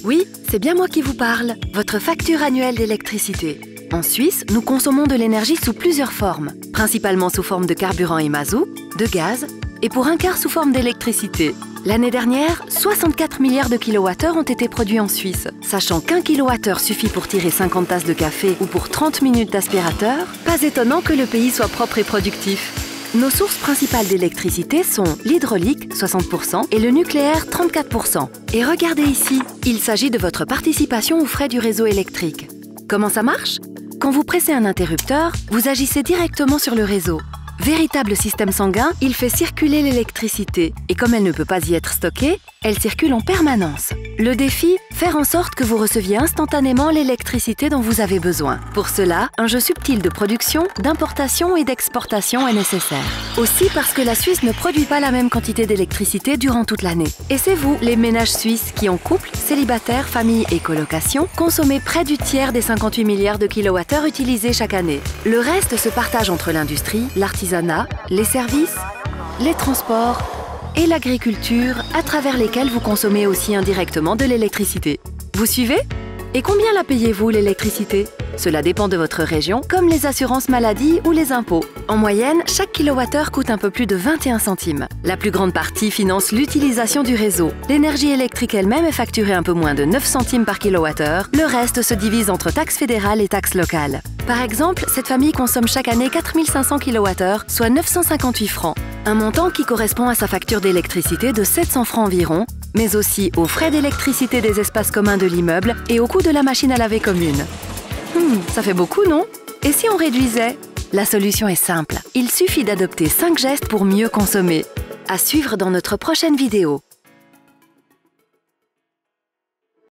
Oui, c'est bien moi qui vous parle, votre facture annuelle d'électricité. En Suisse, nous consommons de l'énergie sous plusieurs formes, principalement sous forme de carburant et mazout, de gaz, et pour un quart sous forme d'électricité. L'année dernière, 64 milliards de kilowattheures ont été produits en Suisse. Sachant qu'un kilowattheure suffit pour tirer 50 tasses de café ou pour 30 minutes d'aspirateur, pas étonnant que le pays soit propre et productif. Nos sources principales d'électricité sont l'hydraulique, 60%, et le nucléaire, 34%. Et regardez ici, il s'agit de votre participation aux frais du réseau électrique. Comment ça marche? Quand vous pressez un interrupteur, vous agissez directement sur le réseau. Véritable système sanguin, il fait circuler l'électricité. Et comme elle ne peut pas y être stockée, elle circule en permanence. Le défi, faire en sorte que vous receviez instantanément l'électricité dont vous avez besoin. Pour cela, un jeu subtil de production, d'importation et d'exportation est nécessaire. Aussi parce que la Suisse ne produit pas la même quantité d'électricité durant toute l'année. Et c'est vous, les ménages suisses, qui en couple, célibataires, familles et colocation, consommez près du tiers des 58 milliards de kilowattheures utilisés chaque année. Le reste se partage entre l'industrie, l'artisanat, les services, les transports et l'agriculture, à travers lesquels vous consommez aussi indirectement de l'électricité. Vous suivez? Et combien la payez-vous, l'électricité? Cela dépend de votre région, comme les assurances maladie ou les impôts. En moyenne, chaque kilowattheure coûte un peu plus de 21 centimes. La plus grande partie finance l'utilisation du réseau. L'énergie électrique elle-même est facturée un peu moins de 9 centimes par kilowattheure. Le reste se divise entre taxes fédérales et taxes locales. Par exemple, cette famille consomme chaque année 4500 kWh, soit 958 francs. Un montant qui correspond à sa facture d'électricité de 700 francs environ, mais aussi aux frais d'électricité des espaces communs de l'immeuble et au coût de la machine à laver commune. Ça fait beaucoup, non? Et si on réduisait? La solution est simple. Il suffit d'adopter 5 gestes pour mieux consommer. À suivre dans notre prochaine vidéo.